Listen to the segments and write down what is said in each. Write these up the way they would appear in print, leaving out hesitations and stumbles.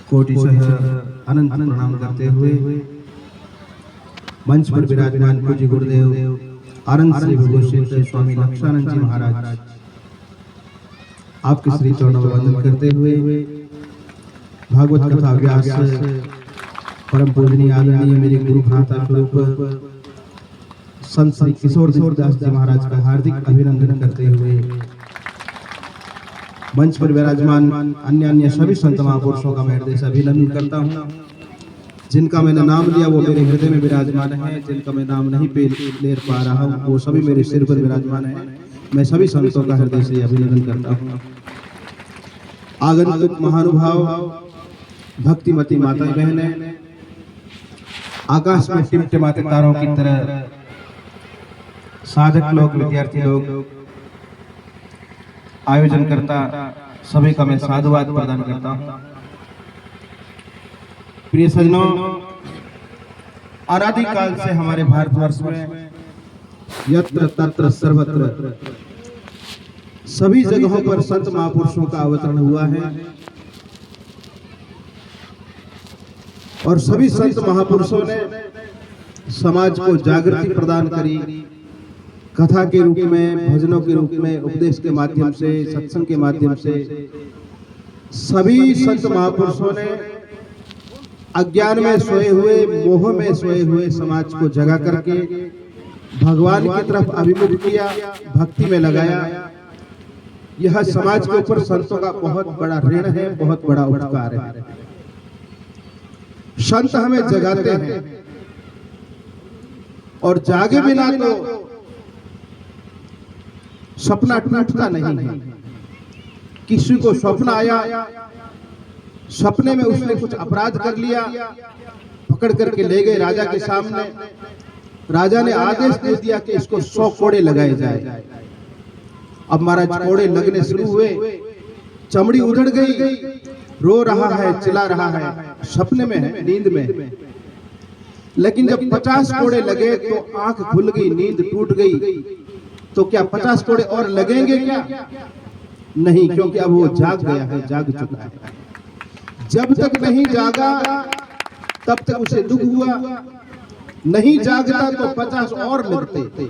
कोटिशः अनंत प्रणाम करते हुए मंच पर विराजमान पूज्य गुरुदेव आनंद श्री भगवत स्वामी लक्षानंद जी महाराज आपके श्री चरणों में वंदन करते हुए भागवत कथा व्यास परम पूजनीय आदरणीय मेरे गुरु भ्राता स्वरूप संत श्री किशोर दास जी महाराज का हार्दिक अभिनंदन करते हुए मंच पर विराजमान अन्य सभी संत महापुरुषों का मैं हृदय से अभिनंदन करता हूँ। जिनका मैंने नाम लिया वो मेरे हृदय में विराजमान है, जिनका मैं नाम नहीं ले पा रहा हूँ वो सभी मेरे सिर पर विराजमान है। मैं सभी संतों का हृदय से अभिनंदन करता हूँ। आगंतुक महानुभाव, भक्तिमती माता बहनें, आकाश में टिमटिमाते तारों की तरह साधक लोग, विद्यार्थी लोग, आयोजन करता सभी का मैं साधुवाद प्रदान करता हूँ। प्रिय सज्जनों, अनादिकाल से हमारे भारतवर्ष में यत्र तत्र सर्वत्र सभी जगहों पर संत महापुरुषों का अवतरण हुआ है और सभी संत महापुरुषों ने समाज को जागृति प्रदान करी। कथा के रूप में, भजनों के रूप में, उपदेश के माध्यम से, सत्संग के माध्यम से सभी संत महापुरुषों ने अज्ञान में सोए हुए, मोह में सोए हुए समाज को जगा करके भगवान की तरफ अभिमुख किया, भक्ति में लगाया। यह समाज के ऊपर संतों का बहुत बड़ा ऋण है, बहुत बड़ा उपकार है। संत हमें जगाते हैं और जागे बिना तो सपना टूटता नहीं है। किसी को स्वप्न आया, सपने में उसने कुछ अपराध कर लिया, पकड़ करके ले गए राजा के सामने। राजा ने आदेश दे दिया कि इसको 100 कोड़े लगाए जाए। अब महाराज कोड़े लगने शुरू हुए, चमड़ी उधड़ गई, रो रहा है, चिल्ला रहा है, सपने में है, नींद में। लेकिन जब 50 कोड़े लगे तो आंख खुल गई, नींद टूट गई। तो क्या 50 कोड़े और लगेंगे क्या? नहीं, क्योंकि अब वो जाग गया है, जाग चुका है। जब तक नहीं जागा तब तक उसे दुख हुआ। नहीं जागता तो 50 और लगते,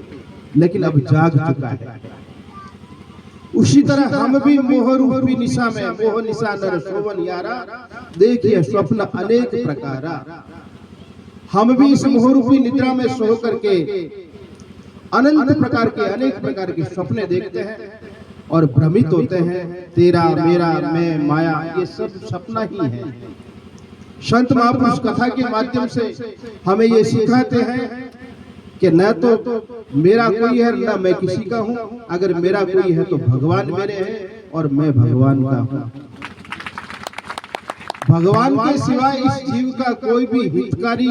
लेकिन अब जाग चुका है। उसी तरह हम भी मोह रूपी निशा में, मोह निशा नर शोभन यारा, देखिए स्वप्न अनेक प्रकारा। हम भी इस मोह रूपी निद्रा में सो करके अनंत प्रकार के, अनेक प्रकार के सपने देखते हैं और भ्रमित होते हैं। तेरा, मेरा, मैं, माया, ये सब सपना ही है। संत महापुरुष कथा के माध्यम से हमें ये सिखाते हैं कि न तो मेरा कोई है, न मैं किसी का हूँ। अगर मेरा कोई है तो भगवान मेरे हैं और मैं भगवान का हूँ। भगवान के सिवाय इस जीव का कोई भी हितकारी,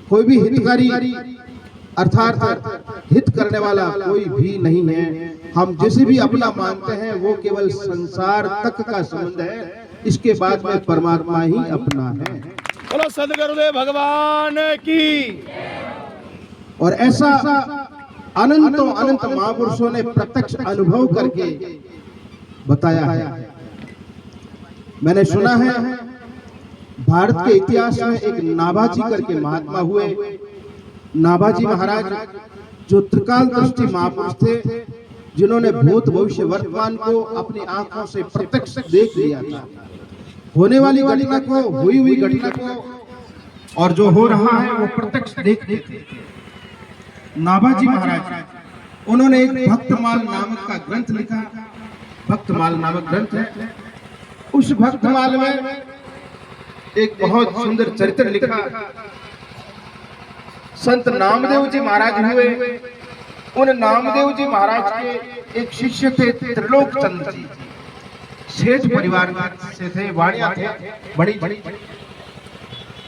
कोई भी हितकारी अर्थात हित करने वाला कोई भी नहीं है। हम जिसे भी अपना मानते हैं वो केवल संसार तक का संबंध है, इसके बाद में परमात्मा ही अपना है। बोलो सद्गुरुदेव भगवान की। और ऐसा अनंतों अनंत महापुरुषों ने प्रत्यक्ष अनुभव करके बताया है। मैंने सुना है भारत के इतिहास में एक नाभाजी करके महात्मा हुए। नाभाजी महाराज जो त्रिकालदृष्टि महापुरुष थे, जिन्होंने भूत, भविष्य, वर्तमान को अपनी आंखों से प्रत्यक्ष देख लिया था। होने वाली घटना को, हुई हुई घटना को, और जो हो रहा है वो प्रत्यक्ष देखते थे। नाभाजी महाराज, उन्होंने एक भक्तमाल नामक का ग्रंथ लिखा। भक्तमाल नामक ग्रंथ है। उस भक्तमाल में एक बहुत सुंदर चरित्र लिखा। संत नामदेव जी महाराज हुए। उन नामदेव जी महाराज के एक शिष्य थे त्रिलोक चंद्र जी। सेठ परिवार से थे, वाणिया थे, बड़ी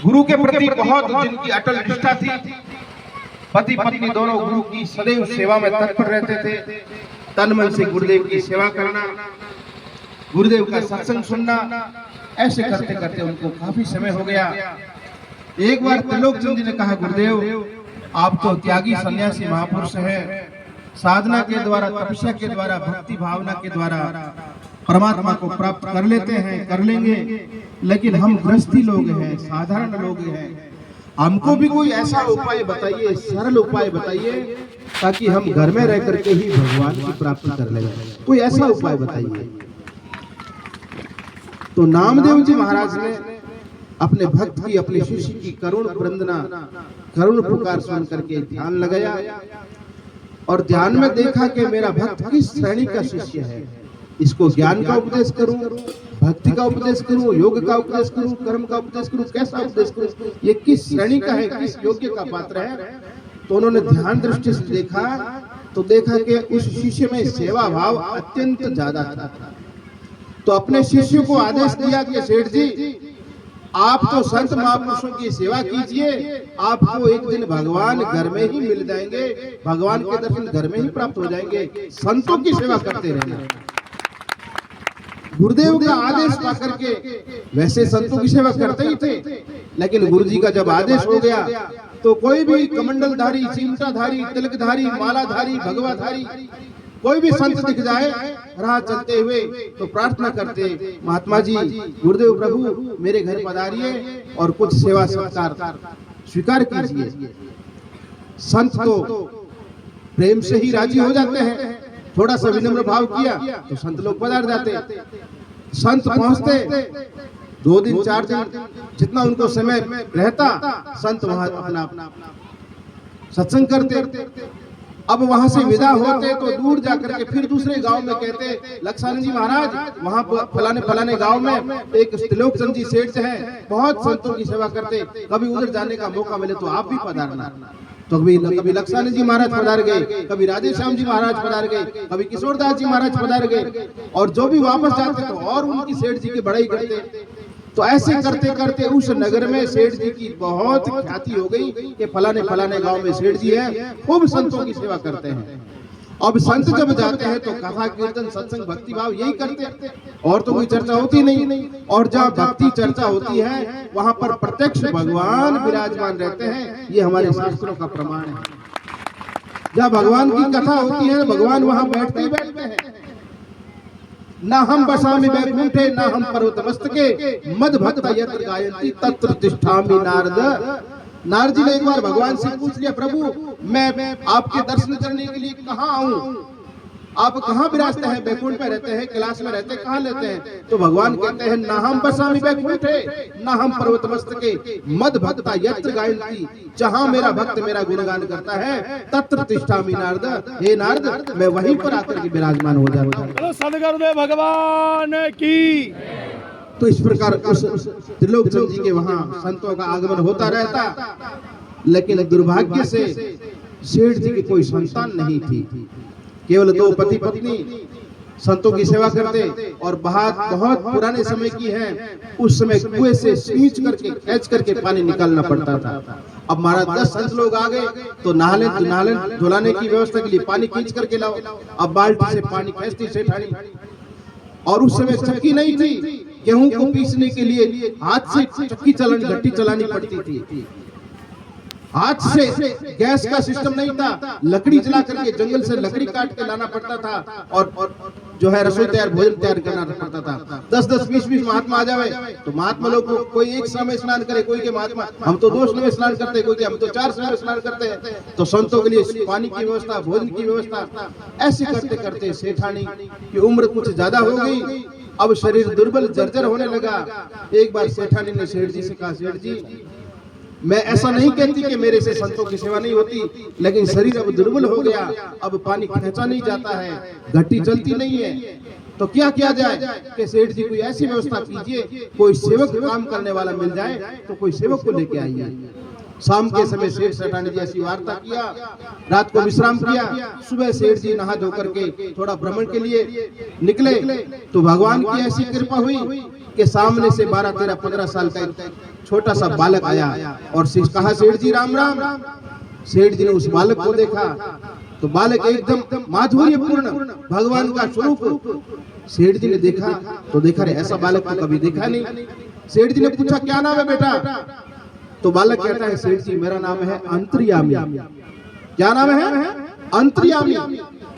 गुरु के प्रति बहुत जिनकी अटल निष्ठा थी। पति पत्नी दोनों गुरु की सदैव सेवा में तत्पर रहते थे। तन मन से गुरुदेव की सेवा करना, गुरुदेव का सत्संग सुनना, ऐसे करते करते उनको काफी समय हो गया। एक बार त्रिलोक चंद जी ने कहा, गुरुदेव आप तो त्यागी सन्यासी महापुरुष हैं, साधना के द्वारा, तपस्या के द्वारा, भक्ति भावना के द्वारा परमात्मा को प्राप्त कर लेते हैं, कर लेंगे। लेकिन हम गृहस्थी लोग हैं, साधारण लोग हैं, हमको भी कोई ऐसा उपाय बताइए, सरल उपाय बताइए, ताकि हम घर में रह करके ही भगवान की प्राप्ति कर लें। कोई ऐसा उपाय बताइए। तो नामदेव जी महाराज ने अपने भक्त की, अपने शिष्य की करुण वंदना, करुण पुकार सुन करके ध्यान लगाया और ध्यान में देखा कि मेरा भक्त किस श्रेणी का शिष्य है। इसको ज्ञान का उपदेश करूं, भक्ति का उपदेश करूं, योग का उपदेश करूं, कर्म का उपदेश करूं, कैसा उपदेश करूं, ये किस श्रेणी का है, किस योग्य का पात्र है। तो उन्होंने ध्यान दृष्टि से देखा तो देखा कि उस शिष्य में सेवा भाव अत्यंत ज्यादा था। तो अपने शिष्य को आदेश दिया कि सेठ जी, आप तो संत महापुरुषों की सेवा कीजिए, आपको एक दिन भगवान घर में ही मिल जाएंगे, भगवान के दर्शन घर में ही प्राप्त हो जाएंगे, संतों की सेवा करते रहना। गुरुदेव का आदेश पा करके वैसे संतों की सेवा करते ही थे, लेकिन गुरु जी का जब आदेश हो गया तो कोई भी कमंडलधारी, चिमटाधारी, तिलकधारी, मालाधारी, भगवाधारी कोई भी संत दिख जाए राह चलते हुए तो प्रार्थना करते, महात्मा जी, गुरुदेव प्रभु मेरे घर पधारिए और कुछ सेवा सत्कार स्वीकार कीजिए। संत तो प्रेम से ही राजी हो जाते हैं, थोड़ा सा विनम्र भाव किया तो संत लोग पधार जाते। संत पहुंचते 2 दिन 4 दिन जितना उनको समय रहता, संत वहां अपना सत्संग करते। अब वहां से विदा होते तो दूर जाकर के फिर दूसरे गांव में कहते, लक्षानंद जी महाराज वहां फलाने फलाने गांव में एक त्रिलोकचंद जी सेठ है, बहुत संतों की सेवा करते, कभी उधर जाने का मौका मिले तो आप भी पधारना। तो कभी लक्षानंद जी महाराज पधार गए, कभी राधे श्याम जी महाराज पधार गए, कभी किशोरदास जी महाराज पधार गए, और जो भी वापस जाते तो और उनकी सेठ जी की बड़ाई करते। तो ऐसे करते करते उस नगर में सेठ जी की बहुत ख्याति हो गई कि फलाने फलाने गांव में सेठ जी है, खूब संतों की सेवा करते हैं। अब संत जब जाते हैं तो कथा कीर्तन सत्संग भक्ति भाव यही करते, और तो कोई चर्चा होती नहीं। और जहाँ भक्ति चर्चा होती है वहां पर प्रत्यक्ष भगवान विराजमान रहते हैं, ये हमारे शास्त्रों का प्रमाण है। जहाँ भगवान की कथा होती है भगवान वहां बैठते ही बैठते हैं। न हम बसामि वैकुंठे न हम पर्वतमस्तके मद भक्त यत्र गायन्ति तत्र तिष्ठामि नारद। नारद जी ने एक बार भगवान से पूछ लिया, प्रभु मैं आपके दर्शन करने के लिए कहाँ आऊं, आप कहाँ विराजते हैं, वैकुंठ में रहते हैं, कैलाश में रहते हैं, कहाँ लेते हैं। तो भगवान कहते हैं, न हम बसामि वैकुंठे न हम पर्वतमस्तके मद भक्ता यत्र गायन्ति। जहाँ मेरा भक्त मेरा गुणगान करता है तत्र तिष्ठामि नारद। हे नारद मैं वहीं पर आकर के विराजमान हो जाता हूँ। सदगुरुदेव भगवान की। तो इस प्रकार उस त्रिलोकचंद जी के वहां संतों का आगमन होता रहता, लेकिन दुर्भाग्य से सेठ जी की कोई संतान नहीं थी। केवल 2 पति पत्नी संतों की सेवा करते, और बहुत पुराने समय की है, उस समय कुएं से खींच करके पानी निकालना पड़ता था। अब महाराज 10 संत लोग आ गए तो नहाने धुलाने की व्यवस्था के लिए पानी खींच करके लाओ। अब बाल्टी से पानी खींचती सेठानी, और उस समय चक्की नहीं थी, गेहूं को पीसने के लिए हाथ से चक्की घट्टी चलानी पड़ती थी। हाथ से गैस का सिस्टम नहीं था, लकड़ी जला करके जंगल से लकड़ी काट के लाना पड़ता था, और जो है रसोई तैयार भोजन तैयार करना पड़ता था। 10-10 20-20 महात्मा आ जावे तो महात्मा लोग कोई एक समय स्नान करे, कोई के महात्मा हम तो 2 समय स्नान करते, कोई के हम तो 4 समय स्नान करते हैं। तो संतों के लिए पानी की व्यवस्था, भोजन की व्यवस्था, ऐसे करते करते सेठानी की उम्र कुछ ज्यादा हो गई। अब शरीर दुर्बल जर्जर होने लगा। एक बार सेठानी ने सेठ जी से कहा, सेठ जी मैं ऐसा नहीं कहती कि मेरे से संतों की सेवा नहीं होती, लेकिन शरीर अब दुर्बल हो गया, अब पानी खींचा नहीं जाता है, घट्टी चलती नहीं है, तो क्या किया जाए कि सेठ जी कोई ऐसी व्यवस्था कीजिए, कोई सेवक काम करने वाला मिल जाए तो कोई सेवक को लेके आइए। शाम के समय सेठ सेठानी जी ऐसी वार्ता किया, रात को विश्राम किया, सुबह सेठ जी नहा धो करके थोड़ा भ्रमण के लिए निकले तो भगवान की ऐसी कृपा हुई कि सामने से 12, 13, 15 साल का एक छोटा सा बालक आया और कहा, सेठ जी राम राम। सेठ जी ने उस बालक को देखा तो बालक एकदम माधुर्यपूर्ण भगवान का स्वरूप। सेठ जी ने देखा तो देखा रे ऐसा बालक तो कभी देखा नहीं। सेठ जी ने पूछा, क्या नाम है बेटा? तो बालक कहता है, सेठ जी मेरा नाम है अंतर्यामी। क्या नाम है? अंतर्यामी,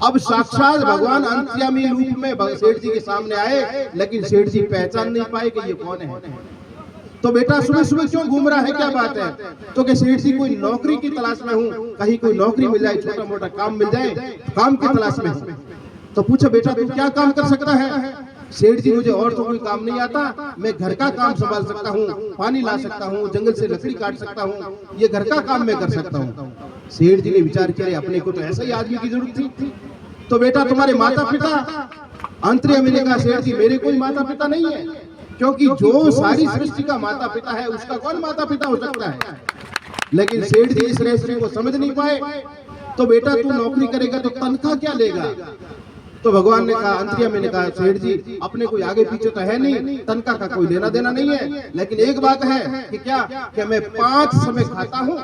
अब साक्षात भगवान अंतर्यामी रूप में सेठ जी के सामने आए, लेकिन सेठ जी पहचान नहीं पाए कि ये कौन है। तो बेटा सुबह सुबह क्यों घूम रहा है, क्या बात है? तो कि सेठ जी कोई नौकरी की तलाश में हूँ, कहीं कोई नौकरी मिल जाए, छोटा मोटा काम मिल जाए, काम की तलाश में हूँ। तो पूछो बेटा तू क्या काम कर सकता है? सेठ जी मुझे और तो कोई काम नहीं आता, मैं घर का काम संभाल सकता हूँ, पानी ला सकता हूँ, जंगल से लकड़ी काट सकता हूँ, ये घर का काम मैं कर सकता हूँ। सेठ जी ने विचार किया अपने को तो ऐसा ही आदमी की जरूरत थी। तो बेटा तुम्हारे माता पिता? अंतर्यामी ने कहा सेठ जी मेरे कोई माता पिता नहीं है, क्योंकि जो सारी सृष्टि का माता पिता है उसका कौन माता पिता हो सकता है। लेकिन सेठ जी इस रहस्य को समझ नहीं पाए। तो बेटा तू नौकरी करेगा तो तनख्वाह क्या लेगा? तो भगवान ने कहा, अंतर्यामी ने कहा सेठ जी अपने कोई आगे पीछे तो है नहीं, तनख्वाह का कोई लेना देना नहीं है, लेकिन एक बात है कि क्या कि मैं 5 समय खाता हूँ,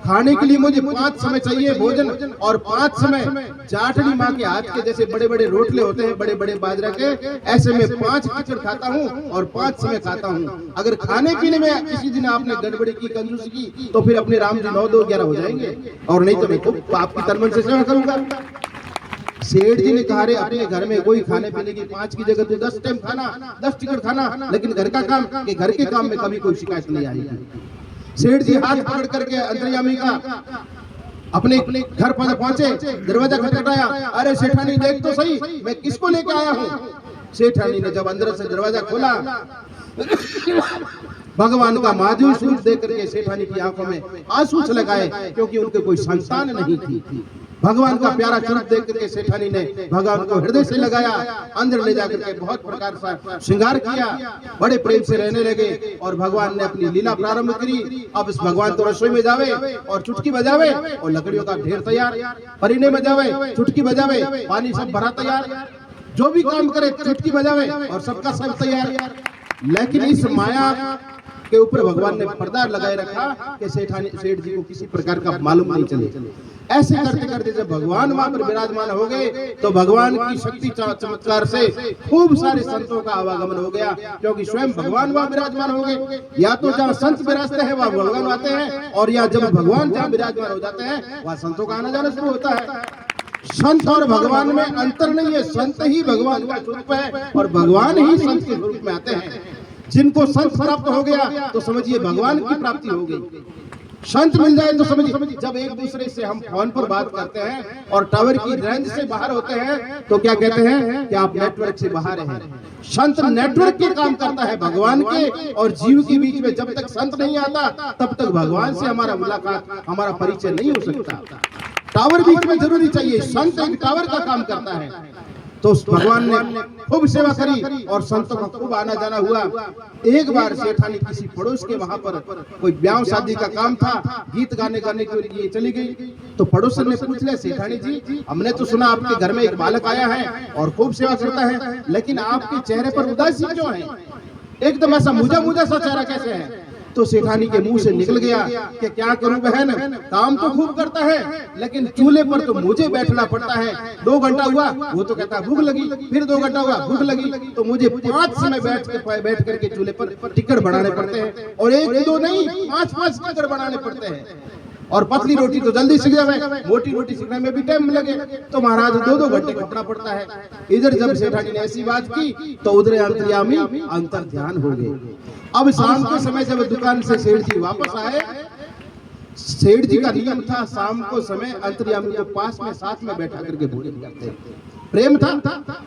खाने के लिए मुझे 5 समय चाहिए भोजन, और 5 समय जाटड़ी माँ के हाथ के जैसे बड़े बड़े रोटले होते हैं, बड़े बड़े बाजरा के, ऐसे में 5 खिचड़ खाता हूँ और 5 समय खाता हूँ। अगर खाने पीने में किसी दिन आपने गड़बड़ी की, कंजूसी की, तो फिर अपने राम जी 9 2 11 हो जाएंगे, और नहीं तो मैं खूब आपकी तन मन से सेवा करूंगा। सेठ जी ने कहा रे अपने घर में कोई खाने पीने की 5 की जगह तो 10 टाइम खाना, 10 टिकट खाना, लेकिन घर का काम के घर के काम में कभी कोई शिकायत नहीं आएगी। सेठ जी हाथ पकड़ करके अंतर्यामी का अपने घर पर पहुंचे, दरवाजा खटखटाया, अरे सेठानी देख तो सही मैं किसको लेके आया हूँ। सेठानी ने जब अंदर से दरवाजा खोला, भगवान का माधुर्य स्वरूप देख करके सेठानी की आंखों में आंसू छलक आए, क्योंकि उनके कोई संतान नहीं थी। भगवान का प्यारा स्वरूप देख करके सेठानी ने भगवान को हृदय से लगाया, अंदर ले जाकर के बहुत प्रकार का श्रृंगार किया, बड़े प्रेम से रहने लगे, और भगवान ने अपनी लीला प्रारंभ करी। अब इस भगवान तो रसोई में जावे और चुटकी बजावे, और लकड़ियों का ढेर तैयार, परिने में जावे, चुटकी बजावे, पानी सब भरा तैयार, जो भी काम करे चुटकी बजावे और सबका सब तैयार। लेकिन इस माया के ऊपर भगवान ने पर्दा लगाए रखा कि सेठ जी को किसी प्रकार का मालूम नहीं चले। ऐसे करते करते जब भगवान वहां पर विराजमान हो गए, तो भगवान की शक्ति चमत्कार से खूब सारे संतों का आवागमन हो गया, क्योंकि स्वयं भगवान वहां विराजमान हो गए। या तो जहाँ संत विराजते हैं वहां भगवान आते हैं, और या जब भगवान जहाँ विराजमान हो जाते हैं वहां संतों का आना जाना शुरू होता है। संत और भगवान में अंतर नहीं है, संत ही भगवान का स्वरूप है और भगवान ही संत के रूप में आते हैं। जिनको संत प्राप्त हो गया तो समझिए भगवान की प्राप्ति हो गई। संत मिल जाए तो समझिए, जब एक दूसरे से हम फोन पर बात करते हैं और टावर की रेंज से बाहर होते हैं तो क्या कहते हैं कि आप नेटवर्क से बाहर हैं। संत नेटवर्क के काम करता है भगवान के और जीव के बीच में। जब तक संत नहीं आता तब तक भगवान से हमारा मुलाकात, हमारा परिचय नहीं हो सकता। टावर बीच में जरूरी चाहिए, संत एक टावर का काम करता है। तो भगवान ने खूब सेवा करी और संतों का खूब आना जाना हुआ। एक बार सेठानी किसी पड़ोस के वहां पर कोई ब्याह शादी का काम था, गीत गाने के लिए चली गई। तो पड़ोसन ने पूछ लिया, सेठानी जी हमने तो सुना आपके घर में एक बालक आया है और खूब सेवा करता है, लेकिन आपके चेहरे पर उदासी क्यों है? एकदम ऐसा मुझा मुझा सा चेहरा कैसे है? तो सेठानी के मुंह से निकल गया कि क्या करूं बहन, काम तो खूब करता है लेकिन चूल्हे पर तो मुझे बैठना पड़ता है। 2 घंटा हुआ वो तो कहता भूख लगी, फिर 2 घंटा हुआ भूख लगी, तो मुझे 5 समय बैठ करके चूल्हे पर टिकट बनाने पड़ते हैं, और 1-2 नहीं 5-5 टिकट बनाने पड़ते हैं। और पतली रोटी तो जल्दी सीख जावे, मोटी रोटी सीखने में भी टाइम लगे, तो महाराज 2-2 घंटे खटना पड़ता है। इधर जब सेठानी ने ऐसी बात की तो उधर अंतर्यामी अंतर ध्यान हो गए। अब शाम के समय जब दुकान से सेठ जी वापस आए, सेठ जी का नियम था शाम को समय अंतर्यामी को पास में साथ में बैठा करके भोजन करते, प्रेम था।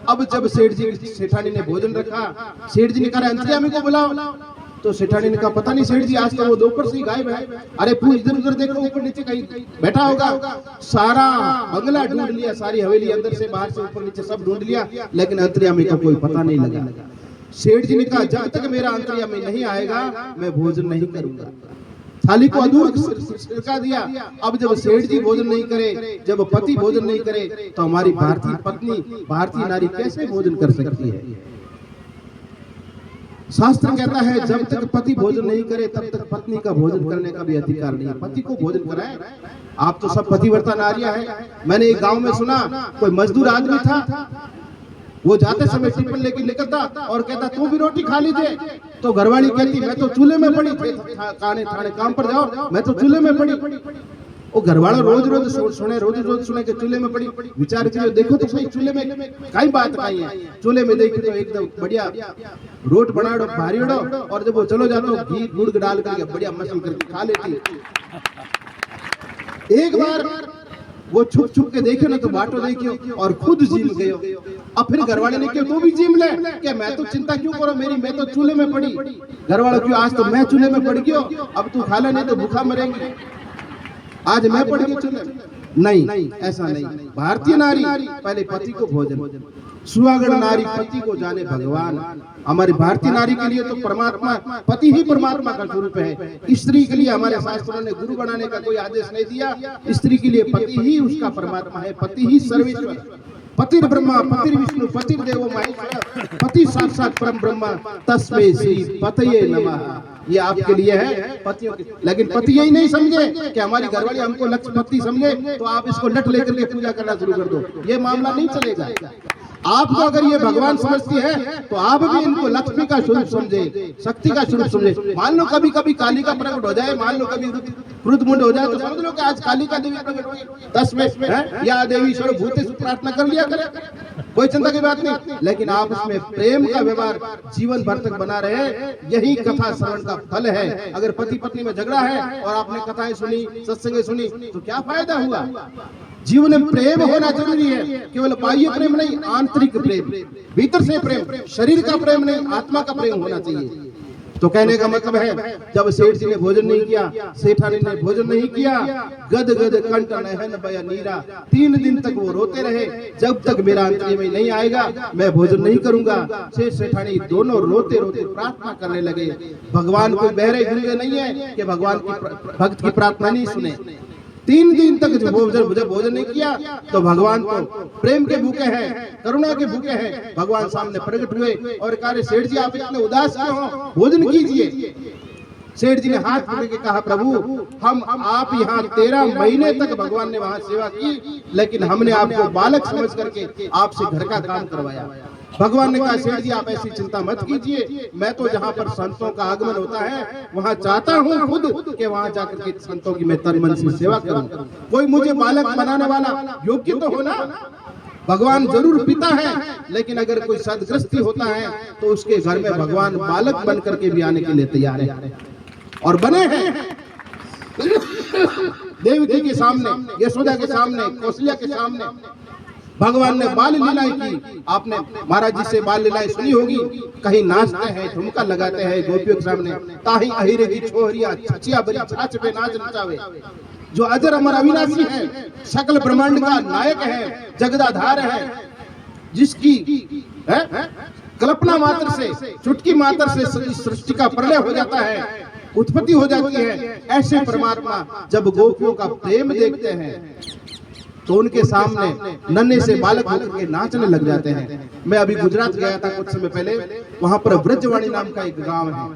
अब जब सेठानी ने भोजन रखा, सेठ जी ने कहा अंतर्यामी को बुलाओ। तो सेठानी ने कहा पता नहीं सेठ जी आज तो वो दोपहर से ही गायब है। अरे पूछ इधर उधर देखो, ऊपर नीचे कहीं बैठा होगा। सारा बंगला ढूंढ लिया, सारी हवेली अंदर से बाहर से ऊपर नीचे सब ढूंढ लिया, लेकिन अंतर्यामी को कोई पता नहीं लगा। सेठ जी ने कहा जब तक मेरा अंतर्यामी नहीं आएगा मैं भोजन नहीं करूंगा। थाली को अधूर सिरका दिया। अब जब सेठ जी भोजन नहीं करे, जब पति भोजन नहीं करे, तो हमारी भारतीय पत्नी, भारतीय नारी कैसे भोजन कर सकती है? शास्त्र कहता है जब तक पति भोजन नहीं करे तब तक पत्नी का भोजन करने का भी अधिकार नहीं है। पति को भोजन कराए। आप तो सब पतिव्रता नारियां हैं। मैंने एक गांव में सुना, कोई मजदूर आदमी था, वो जाते समय टिफिन लेके निकलता और कहता तू भी रोटी खा लीजिए। तो घरवाली कहती मैं तो चूल्हे में पड़ी थी, खाने काम पर जाओ, मैं तो चूल्हे में पड़ी। वो घरवाला रोज रोज सुने के चूल्हे में पड़ी, विचार करियो देखो तो सही चूल्हे में कई बात काई है। चूल्हे में देखी तो एकदम बढ़िया रोट बनाड़ो भारीड़ो, और जब वो चलो जातो घी गुड़ डाल करके बढ़िया मसल करके खा लेती। एक बार वो छुप छुप के देखे ना तो बाटो देखियो और खुद जीम गयो। अब फिर घरवाले ने क्यों तो भी जीम ले क्या, मैं तो चिंता क्यों करो मेरी, मैं तो चूल्हे में पड़ी। घरवाला क्यों, आज तो मैं चूल्हे में पड़ गयो, अब तू खा ले नहीं तो भूखा मरेंगे, आज मैं पड़ गई चूल्हे में। नहीं, ऐसा नहीं। भारतीय नारी पहले पति को भोजन, सुहागण नारी पति को जाने भगवान। हमारी भारतीय नारी के लिए तो परमात्मा, पति ही परमात्मा का स्वरूप है। स्त्री के लिए हमारे शास्त्रों ने गुरु बनाने का कोई आदेश नहीं दिया। स्त्री के लिए पति ही उसका परमात्मा है, पति ही सर्वेश्वर। पति ब्रह्मा पति विष्णु पति देवो महेश्वर, पति साक्षात परम ब्रह्मा, तस्मै श्री पतये नमः। ये आपके लिए है पतियों के। लेकिन पति यही नहीं समझे कि हमारी घरवाली हमको लक्ष्मीपति समझे तो आप इसको लट लेकर के पूजा करना शुरू कर दो, ये मामला नहीं चलेगा। आपको अगर ये भगवान समझती है तो आप भी इनको लक्ष्मी का स्वरूप समझे, शक्ति का स्वरूप समझे। मान लो कभी कभी काली का प्रकट हो जाए, मान लो कभी रुद्रमुंड हो जाए तो समझ लो कि आज काली का देवी प्रकट होगी 10 में या देवी स्वरूप भूतेषु प्रार्थना कर लिया करे, कोई चिंता की बात नहीं। लेकिन आप उसमें प्रेम का व्यवहार जीवन भर तक बना रहे, यही कथा श्रवण का फल है। अगर पति पत्नी में झगड़ा है और आपने कथाएं सुनी, सत्संग सुनी तो क्या फायदा हुआ। जीवन में प्रेम होना जरूरी है, केवल बाह्य प्रेम नहीं, आंतरिक प्रेम, भीतर से प्रेम, शरीर का प्रेम नहीं, आत्मा का प्रेम होना चाहिए। तो कहने का मतलब है जब सेठ जी ने भोजन नहीं किया, सेठानी ने भोजन नहीं किया, गद गद कंठ नहन बया नीरा, 3 दिन तक वो रोते रहे, जब तक मेरा अंतिम नहीं आएगा मैं भोजन नहीं करूंगा। सेठ सेठानी दोनों रोते रोते प्रार्थना करने लगे। भगवान को बहरे गूंगे नहीं है कि भगवान की भक्त की प्रार्थना नहीं सुने। 3 दिन तक जब भोजन नहीं किया तो भगवान को प्रेम के भूखे हैं, करुणा के भूखे हैं। भगवान सामने प्रकट हुए और कहा सेठ जी आप इतने उदास क्यों हो, भोजन कीजिए। सेठ जी ने हाथ पकड़ के कहा प्रभु हम आप यहाँ 13 महीने तक भगवान ने वहाँ सेवा की, लेकिन हमने आपको बालक समझ करके आपसे घर का काम करवाया। भगवान ने कहा सेठ जी आप ऐसी चिंता मत कीजिए, मैं तो जहाँ पर संतों का आगमन होता है वहाँ चाहता हूँ खुद कि वहाँ जाकर के संतों की मैं तन मन से सेवा करूँ। कोई मुझे बालक बनाने वाला योग्य तो होना। भगवान जरूर पिता है, लेकिन अगर कोई सदगृहस्थी होता है तो उसके घर में भगवान बालक बन करके भी आने के लिए तैयार है और बने हैं। देवकी के सामने, यशोदा के सामने, कौशल्या के सामने भगवान ने बाल लीलाएं की। आपने महाराज जी से बाल लीलाएं सुनी होगी, कहीं नाचते हैं, ठुमका लगाते हैं गोपियों के सामने, ताही अहिरे की छोहरिया छचिया बरी छाछ पे नाच नचावे। जो अजर अमर अविनाशी है, सकल ब्रह्मांड का नायक है, जगदाधार है, जिसकी कल्पना मात्र से, चुटकी मात्र से सृष्टि का प्रलय हो जाता है, उत्पत्ति हो जाती है। ऐसे परमात्मा जब गोपियों का प्रेम देखते हैं तो उनके सामने नन्हे से बालक होकर के नाचने लग जाते हैं। मैं अभी गुजरात गया था कुछ समय पहले, वहां पर ब्रजवाणी नाम का एक गांव है।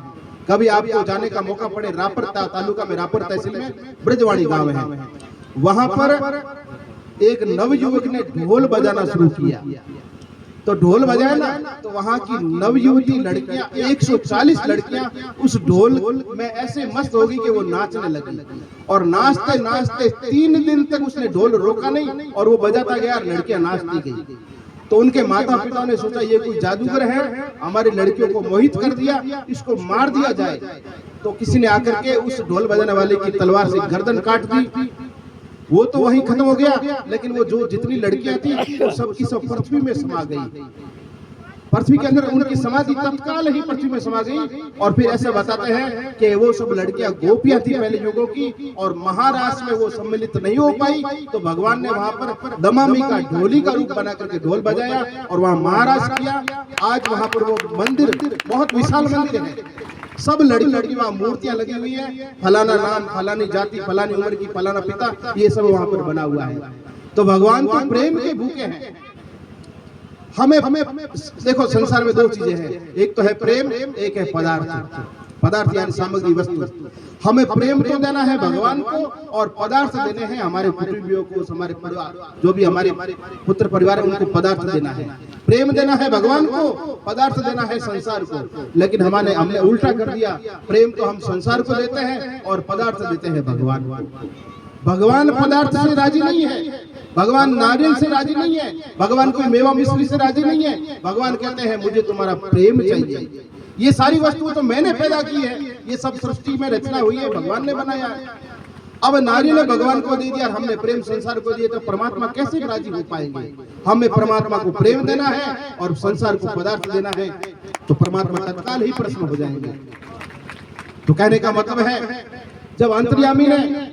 कभी आपको जाने का मौका पड़े, रापर तालुका में, रापर तहसील में ब्रजवाणी गांव है। वहां पर एक नवयुवक ने ढोल बजाना शुरू किया। तो ढोल बजाया ना तो वहां की नवयुवती लड़कियां, 140 लड़कियां उस ढोल में ऐसे मस्त होगी कि वो नाचने लगी। और नाचते नाचते 3 दिन तक उसने ढोल रोका नहीं और वो बजाता गया, लड़कियां नाचती गई। तो उनके माता पिता ने सोचा ये कोई जादूगर है, हमारी लड़कियों को मोहित कर दिया, इसको मार दिया जाए। तो किसी ने आकर के उस ढोल बजाने वाले की तलवार से गर्दन काट दी। वो तो वहीं खत्म हो गया, लेकिन वो जो जितनी लड़कियां थी वो सब की सब पृथ्वी में समा गई। पृथ्वी के अंदर उनकी समाधि तत्काल ही पृथ्वी में समा गई। और फिर ऐसे बताते हैं कि वो सब लड़कियां गोपियां थी पहले युगों की, और महाराष्ट्र में वो सम्मिलित नहीं हो पाई। तो भगवान ने वहां पर दमामी का ढोली का रूप बना करके ढोल बजाया और वहां महाराष्ट्र किया। आज वहां पर वो मंदिर, बहुत विशाल मंदिर है, सब लड़की वहां मूर्तियां लगी हुई है, फलाना नाम, फलानी जाति, फलानी उम्र की, फलाना पिता, ये सब वहां पर बना हुआ है। तो भगवान को प्रेम के भूखे हैं। हमें देखो संसार में 2 चीजें हैं, एक तो है प्रेम, एक है पदार्थ यानी सामग्री, वस्तु। हमें प्रेम तो देना है भगवान को और पदार्थ देने हैं हमारे कुटुंबियों को, हमारे परिवार, जो भी हमारे पुत्र परिवार है उनको पदार्थ देना है। प्रेम देना है भगवान को, पदार्थ देना है संसार को। लेकिन हमने उल्टा कर दिया, प्रेम तो हम संसार को देते हैं और पदार्थ देते हैं भगवान को। भगवान पदार्थ से राजी नहीं है, भगवान नारियल से राजी नहीं है, भगवान कोई मेवा मिश्री से राजी नहीं है। भगवान कहते हैं मुझे तुम्हारा प्रेम चाहिए। ये सारी वस्तुएं तो मैंने पैदा की है, ये सब सृष्टि में रचना हुई है, भगवान ने बनाया है। अब नारी ने भगवान को दे दिया, हमने प्रेम संसार को दिया, तो परमात्मा कैसे राजी हो पाएंगे? हमें परमात्मा को प्रेम देना है और संसार को पदार्थ देना है, तो परमात्मा तत्काल ही प्रश्न हो जाएंगे। तो कहने का मतलब है, जब अंतर्यामी ने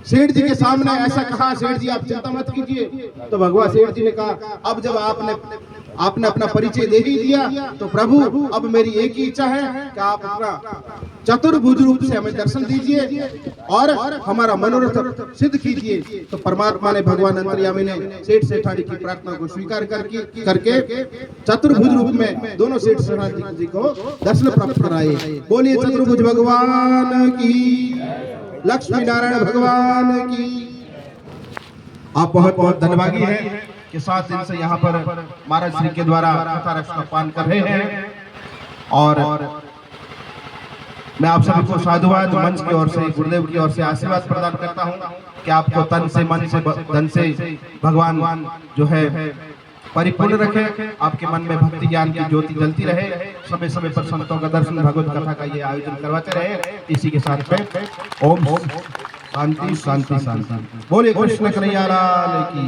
सेठ जी के सामने ऐसा कहा, सेठ जी आप चिंता मत कीजिए, तो भगवान सेठ जी ने कहा अब जब आपने अपना परिचय दे ही दिया, तो प्रभु अब मेरी एक ही इच्छा है कि आप अपना चतुर्भुज रूप से हमें दर्शन दीजिए और हमारा मनोरथ सिद्ध कीजिए। तो परमात्मा ने, भगवान अंतर्यामी ने सेठ सेठानी की प्रार्थना को स्वीकार करके चतुर्भुज रूप में दोनों सेठ सेठानी जी को दर्शन प्राप्त कराए। बोलिए चतुर्भुज भगवान की, लक्ष्मी नारायण भगवान की। आप बहुत बहुत धन्यवादी हैं कि 7 दिन से यहाँ पर महाराज श्री के द्वारा कथा रस का पान कर रहे हैं। और मैं आप सभी को साधुवाद मंच की ओर से, गुरुदेव की ओर से आशीर्वाद प्रदान करता हूँ कि आपको तन से, मन से, धन से भगवान जो है परिपूर्ण रखे, आपके मन में भक्ति ज्ञान की ज्योति जलती रहे, समय समय पर संतों का दर्शन, भगवत कथा का ये आयोजन करवाते रहे। इसी के साथ में ओम शांति शांति शांति। बोले कृष्ण कन्हैया लाल की।